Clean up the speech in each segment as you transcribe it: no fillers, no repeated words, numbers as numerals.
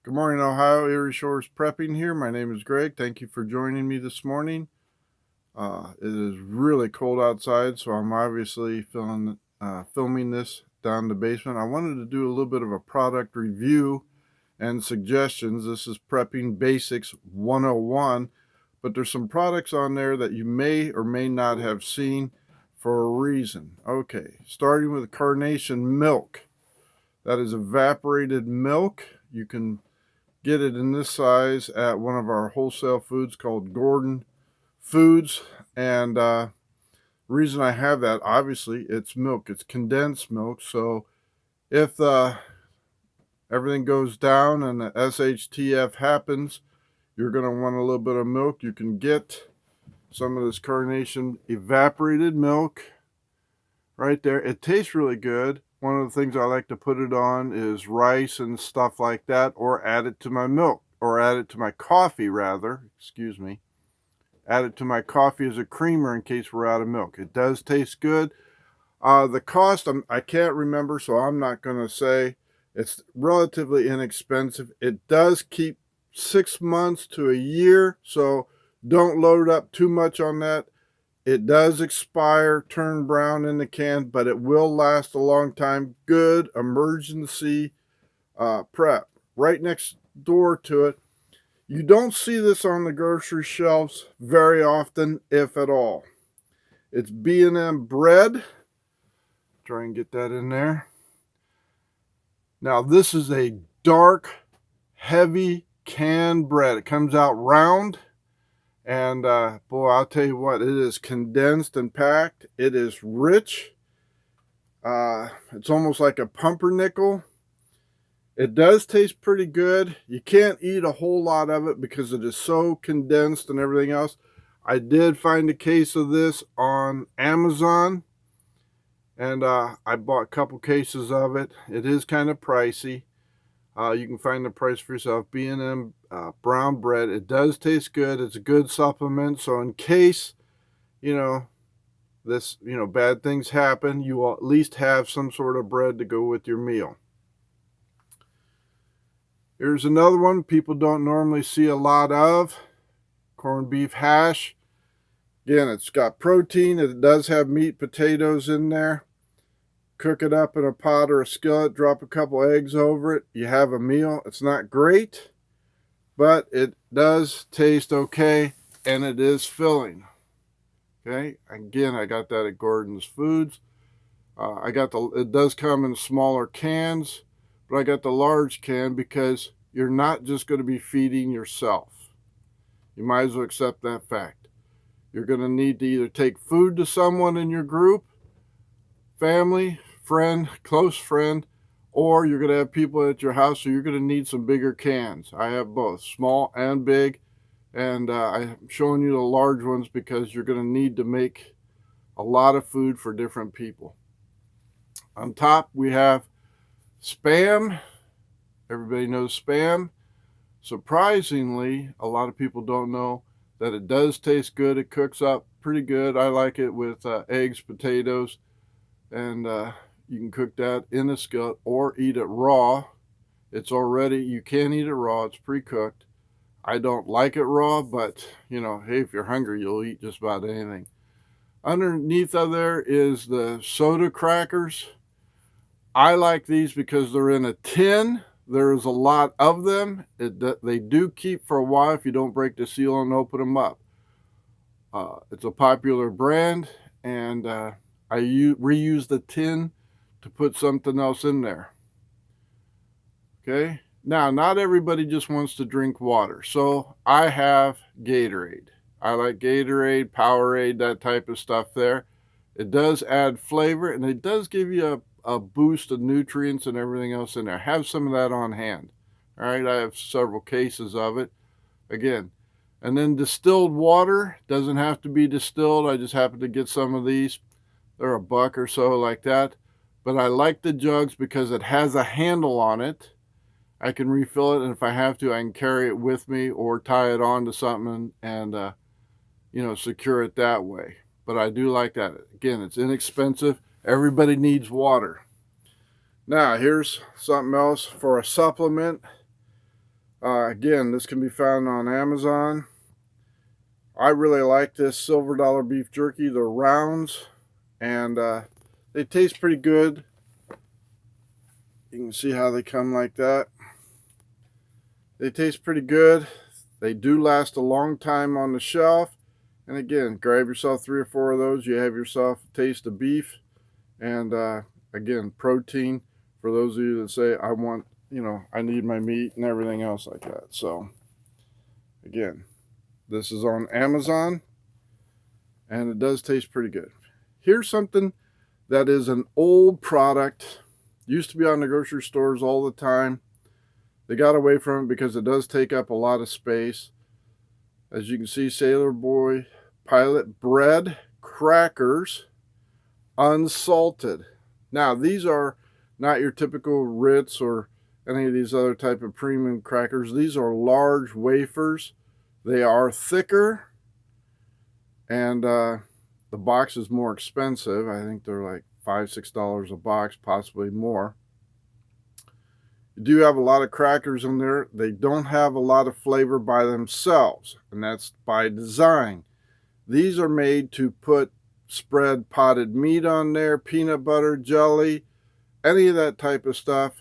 Good morning, Ohio. Erie Shores Prepping here. My name is Greg. Thank you for joining me this morning. It is really cold outside, so I'm obviously filming this down in the basement. I wanted to do a little bit of a product review and suggestions. This is Prepping Basics 101, but there's some products on there that you may or may not have seen for a reason. Okay, starting with Carnation Milk. That is evaporated milk. You can get it in this size at one of our wholesale foods called Gordon Foods. And reason I have that, obviously, it's milk. It's condensed milk. So if everything goes down and the SHTF happens, you're going to want a little bit of milk. You can get some of this Carnation evaporated milk right there. It tastes really good. One of the things I like to put it on is rice and stuff like that, or add it to my milk, or add it to my coffee rather, excuse me. Add it to my coffee as a creamer in case we're out of milk. It does taste good. The cost, I can't remember, so I'm not going to say. It's relatively inexpensive. It does keep 6 months to a year, so don't load up too much on that. It does expire, turn brown in the can, but it will last a long time. Good emergency prep. Right next door to it, you don't see this on the grocery shelves very often, if at all. It's B&M bread. Try and get that in there. Now, this is a dark, heavy canned bread. It comes out round. And boy, I'll tell you what, it is condensed and packed. It is rich. It's almost like a pumpernickel. It does taste pretty good. You can't eat a whole lot of it because it is so condensed and everything else. I did find a case of this on Amazon, and I bought a couple cases of it. It is kind of pricey. You can find the price for yourself. B&M brown bread. It does taste good. It's a good supplement. So in case, bad things happen, you will at least have some sort of bread to go with your meal. Here's another one people don't normally see a lot of. Corned beef hash. Again, it's got protein. It does have meat, potatoes in there. Cook it up in a pot or a skillet, drop a couple eggs over it. You have a meal. It's not great, but it does taste okay, and it is filling. Okay, again, I got that at Gordon's Foods. It does come in smaller cans, but I got the large can because you're not just going to be feeding yourself. You might as well accept that fact. You're going to need to either take food to someone in your group, family, friend, close friend, or you're going to have people at your house, so you're going to need some bigger cans. I have both, small and big, and I'm showing you the large ones because you're going to need to make a lot of food for different people. On top, we have Spam. Everybody knows Spam. Surprisingly, a lot of people don't know that it does taste good. It cooks up pretty good. I like it with eggs, potatoes, and you can cook that in a skillet or eat it raw. You can eat it raw. It's pre-cooked. I don't like it raw, but hey, if you're hungry, you'll eat just about anything. Underneath of there is the soda crackers. I like these because they're in a tin. There's a lot of them. They do keep for a while if you don't break the seal and open them up. It's a popular brand, and I reuse the tin to put something else in there. Okay, now not everybody just wants to drink water, so I have Gatorade. I like Gatorade, Powerade, that type of stuff there. It does add flavor, and it does give you a boost of nutrients and everything else in there. Have some of that on hand. All right, I have several cases of it. Again, and then distilled water doesn't have to be distilled. I just happen to get some of these. They're $1 or so like that. But I like the jugs because it has a handle on it. I can refill it, and if I have to, I can carry it with me or tie it onto something and secure it that way. But I do like that. Again, it's inexpensive. Everybody needs water. Now, here's something else for a supplement. Again, this can be found on Amazon. I really like this Silver Dollar beef jerky. They're rounds, and they taste pretty good. You can see how they come like that. They taste pretty good. They do last a long time on the shelf. And again, grab yourself 3 or 4 of those. You have yourself a taste of beef. And again, protein for those of you that say, I want, I need my meat and everything else like that. So again, this is on Amazon, and it does taste pretty good. Here's something that is an old product. Used to be on the grocery stores all the time. They got away from it because it does take up a lot of space. As you can see, Sailor Boy Pilot bread crackers, unsalted. Now, these are not your typical Ritz or any of these other type of premium crackers. These are large wafers. They are thicker, and the box is more expensive. I think they're like $5, $6 a box, possibly more. You do have a lot of crackers in there. They don't have a lot of flavor by themselves, and that's by design. These are made to spread potted meat on there, peanut butter, jelly, any of that type of stuff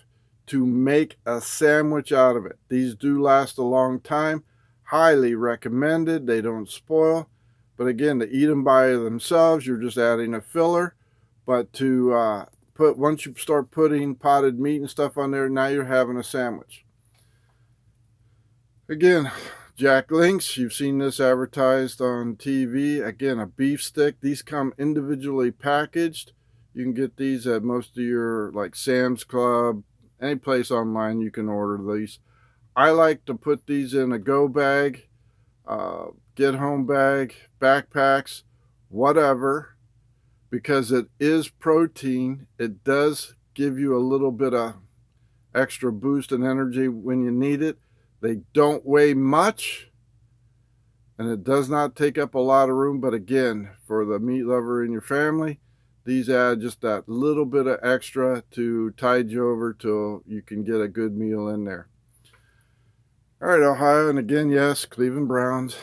to make a sandwich out of it. These do last a long time. Highly recommended. They don't spoil. But again, to eat them by themselves, you're just adding a filler. But to once you start putting potted meat and stuff on there, now you're having a sandwich. Again, Jack Links, you've seen this advertised on TV. Again, a beef stick. These come individually packaged. You can get these at most of your, like, Sam's Club, any place online you can order these. I like to put these in a go bag, get home bag, backpacks, whatever, because it is protein. It does give you a little bit of extra boost and energy when you need it. They don't weigh much, and it does not take up a lot of room. But again, for the meat lover in your family, these add just that little bit of extra to tide you over till you can get a good meal in there. All right, Ohio, and again, yes, Cleveland Browns,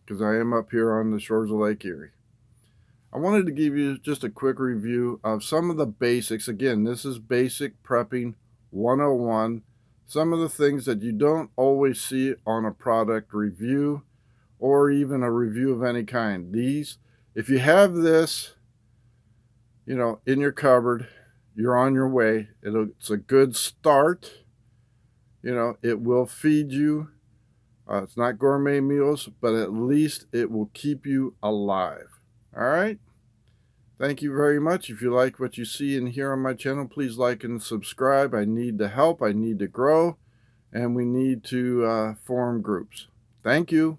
because I am up here on the shores of Lake Erie. I wanted to give you just a quick review of some of the basics. Again, this is Basic Prepping 101. Some of the things that you don't always see on a product review or even a review of any kind. These, if you have this, in your cupboard, you're on your way. It's a good start. It will feed you. It's not gourmet meals, but at least it will keep you alive. All right? Thank you very much. If you like what you see and hear on my channel, please like and subscribe. I need the help. I need to grow, and we need to form groups. Thank you.